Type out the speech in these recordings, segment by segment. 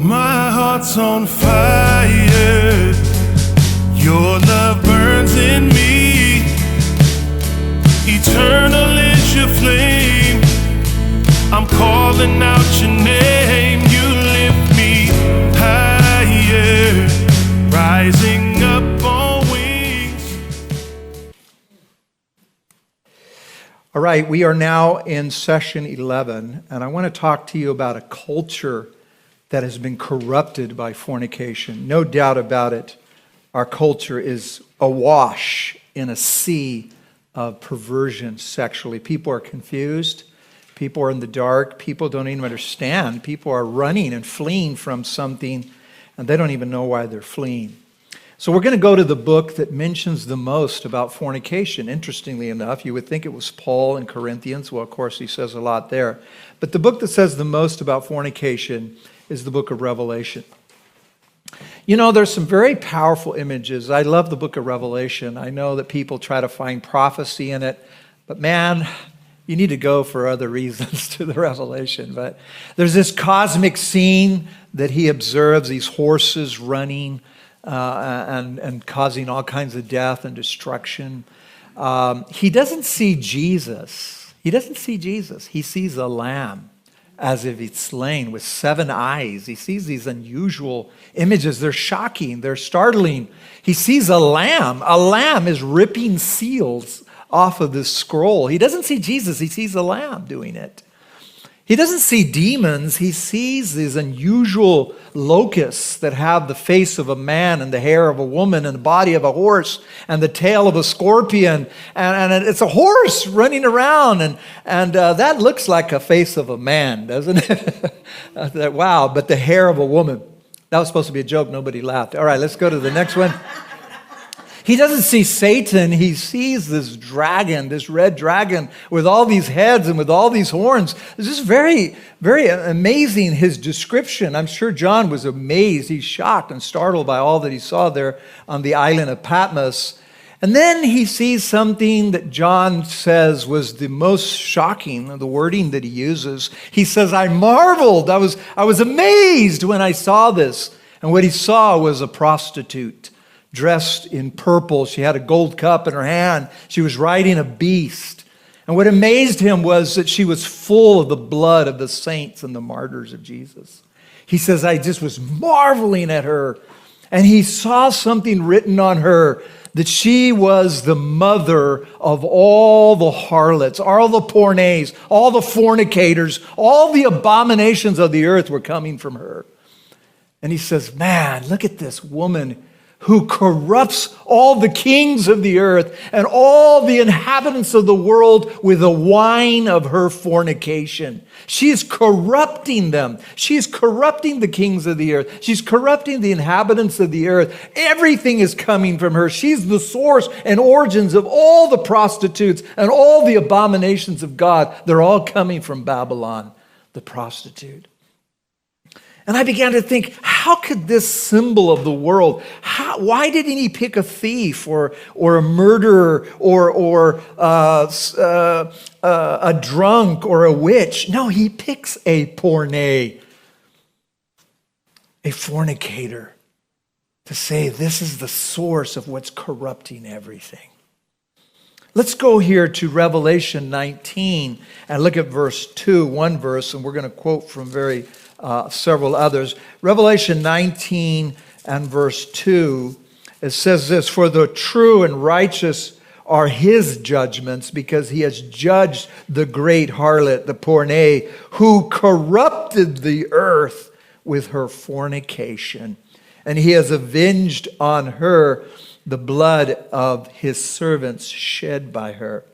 My heart's on fire. Your love burns in me. Eternal is your flame. I'm calling out your name. You lift me higher, rising up on wings. All right, we are now in session 11, and I want to talk to you about a culture that has been corrupted by fornication. No doubt about it, our culture is awash in a sea of perversion sexually. People are confused. People are in the dark. People don't even understand. People are running and fleeing from something, and they don't even know why they're fleeing. So we're going to go to the book that mentions the most about fornication. Interestingly enough, you would think it was Paul in Corinthians. Well, of course, he says a lot there. But the book that says the most about fornication is the book of Revelation. You know, there's some very powerful images. I love the book of Revelation. I know that people try to find prophecy in it, but man, you need to go for other reasons to the Revelation. But there's this cosmic scene that he observes, these horses running and causing all kinds of death and destruction. He doesn't see Jesus. He doesn't see Jesus. He sees a lamb as if it's slain with 7 eyes. He sees these unusual images. They're shocking. They're startling. He sees a lamb. A lamb is ripping seals off of this scroll. He doesn't see Jesus. He sees a lamb doing it. He doesn't see demons. He sees these unusual locusts that have the face of a man and the hair of a woman and the body of a horse and the tail of a scorpion. And it's a horse running around. And that looks like a face of a man, doesn't it? Wow, but the hair of a woman. That was supposed to be a joke. Nobody laughed. All right, let's go to the next one. He doesn't see Satan. He sees this dragon, this red dragon with all these heads and with all these horns. It's just very, very amazing, his description. I'm sure John was amazed. He's shocked and startled by all that he saw there on the island of Patmos. And then he sees something that John says was the most shocking, the wording that he uses. He says, I marveled. I was amazed when I saw this. And what he saw was a prostitute dressed in purple. She had a gold cup in her hand. She was riding a beast. And what amazed him was that she was full of the blood of the saints and the martyrs of Jesus. He says, I just was marveling at her. And he saw something written on her, that she was the mother of all the harlots, all the pornes, all the fornicators, all the abominations of the earth were coming from her. And he says, man, look at this woman who corrupts all the kings of the earth and all the inhabitants of the world with the wine of her fornication. She is corrupting them. She is corrupting the kings of the earth. She's corrupting the inhabitants of the earth. Everything is coming from her. She's the source and origins of all the prostitutes and all the abominations of God. They're all coming from Babylon, the prostitute. And I began to think, how could this symbol of the world, why didn't he pick a thief or a murderer or a drunk or a witch? No, he picks a porne, a fornicator, to say this is the source of what's corrupting everything. Let's go here to Revelation 19 and look at verse 2, one verse, and we're going to quote from several others. Revelation 19 and verse 2, it says this, for the true and righteous are his judgments, because he has judged the great harlot, the porne, who corrupted the earth with her fornication. And he has avenged on her the blood of his servants shed by her.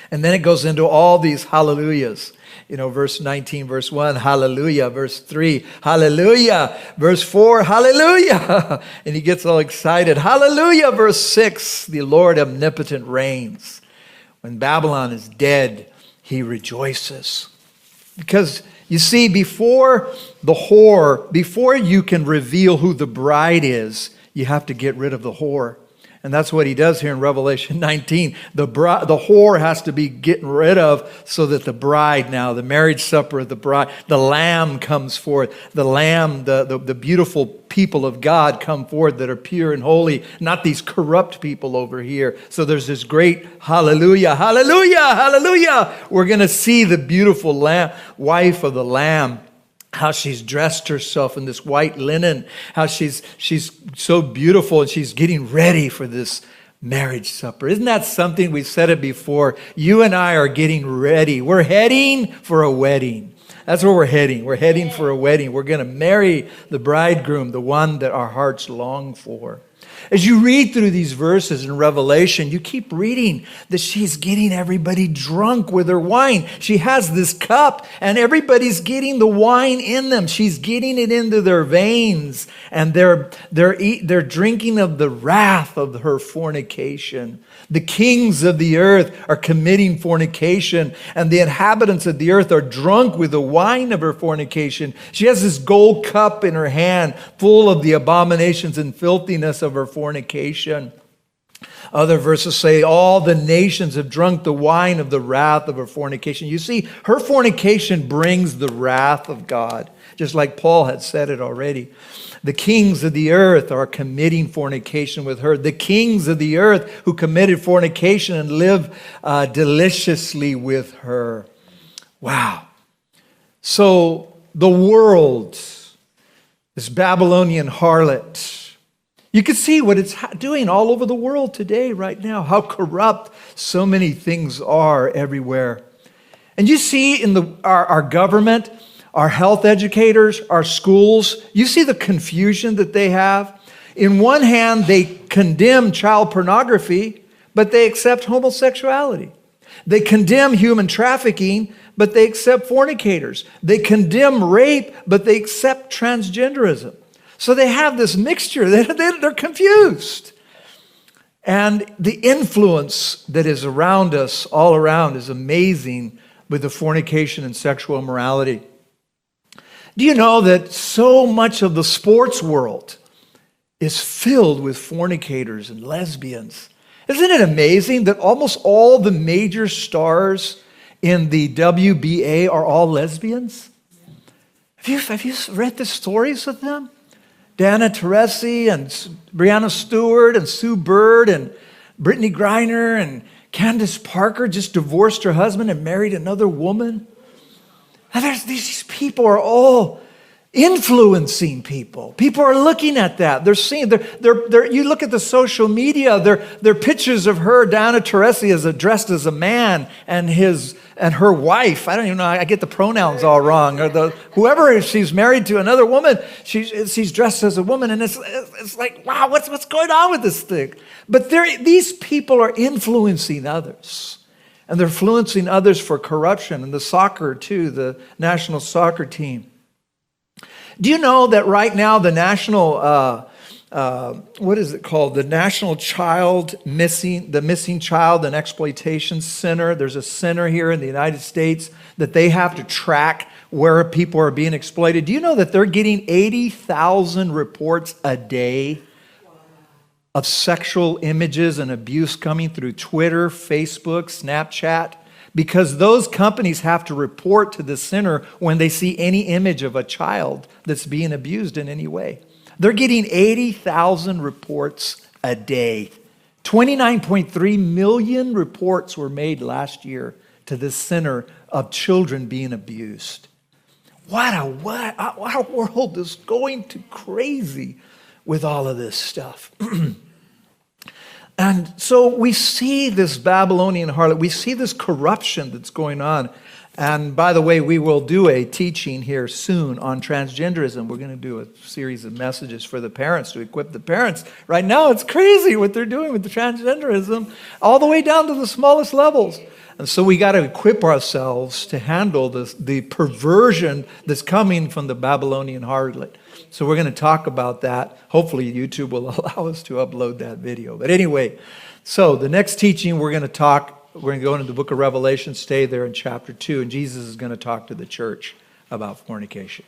And then it goes into all these hallelujahs. You know, verse 19, verse 1, hallelujah. Verse 3, hallelujah. Verse 4, hallelujah. And he gets all excited. Hallelujah. Verse 6, the Lord omnipotent reigns. When Babylon is dead, he rejoices. Because you see, before you can reveal who the bride is, you have to get rid of the whore. And that's what he does here in Revelation 19. The whore has to be getting rid of so that the bride now, the marriage supper of the bride, the lamb comes forth. The lamb, the beautiful people of God come forth that are pure and holy, not these corrupt people over here. So there's this great hallelujah, hallelujah, hallelujah. We're going to see the beautiful wife of the lamb, how she's dressed herself in this white linen, how she's so beautiful, and she's getting ready for this marriage supper. Isn't that something? We've said it before. You and I are getting ready. We're heading for a wedding. That's where we're heading. We're heading for a wedding. We're going to marry the bridegroom, the one that our hearts long for. As you read through these verses in Revelation, you keep reading that she's getting everybody drunk with her wine. She has this cup, and everybody's getting the wine in them. She's getting it into their veins, and they're drinking of the wrath of her fornication. The kings of the earth are committing fornication, and the inhabitants of the earth are drunk with the wine of her fornication. She has this gold cup in her hand full of the abominations and filthiness of her fornication. Other verses say, all the nations have drunk the wine of the wrath of her fornication. You see, her fornication brings the wrath of God, just like Paul had said it already. The kings of the earth are committing fornication with her. The kings of the earth who committed fornication and live deliciously with her. Wow. So the world, this Babylonian harlot, you can see what it's doing all over the world today, right now, how corrupt so many things are everywhere. And you see in our government, our health educators, our schools, you see the confusion that they have. In one hand, they condemn child pornography, but they accept homosexuality. They condemn human trafficking, but they accept fornicators. They condemn rape, but they accept transgenderism. So they have this mixture. They're confused. And the influence that is around us, all around, is amazing with the fornication and sexual immorality. Do you know that so much of the sports world is filled with fornicators and lesbians? Isn't it amazing that almost all the major stars in the WBA are all lesbians? Have you read the stories of them? Dana Teresi and Brianna Stewart and Sue Bird and Brittany Griner and Candace Parker just divorced her husband and married another woman. And these people are all influencing people. People are looking at that. They're seeing, you look at the social media, they're pictures of her, Dana Teresi, is dressed as a man, and her wife, I don't even know, I get the pronouns all wrong, or whoever she's married to, another woman, she's dressed as a woman, and it's like, wow, what's going on with this thing? But these people are influencing others. And they're influencing others for corruption. And the soccer, too, the national soccer team. Do you know that right now the national, what is it called? The National Missing Child and Exploitation Center. There's a center here in the United States that they have to track where people are being exploited. Do you know that they're getting 80,000 reports a day of sexual images and abuse coming through Twitter, Facebook, Snapchat? Because those companies have to report to the center when they see any image of a child that's being abused in any way. They're getting 80,000 reports a day. 29.3 million reports were made last year to the center of children being abused. Our world is going to crazy with all of this stuff. And so we see this Babylonian harlot. We see this corruption that's going on. And by the way, we will do a teaching here soon on transgenderism. We're going to do a series of messages for the parents to equip the parents. Right now, it's crazy what they're doing with the transgenderism, all the way down to the smallest levels. And so we got to equip ourselves to handle the perversion that's coming from the Babylonian harlot. So we're going to talk about that. Hopefully YouTube will allow us to upload that video. But anyway, so the next teaching we're going to go into the book of Revelation, stay there in chapter 2, and Jesus is going to talk to the church about fornication.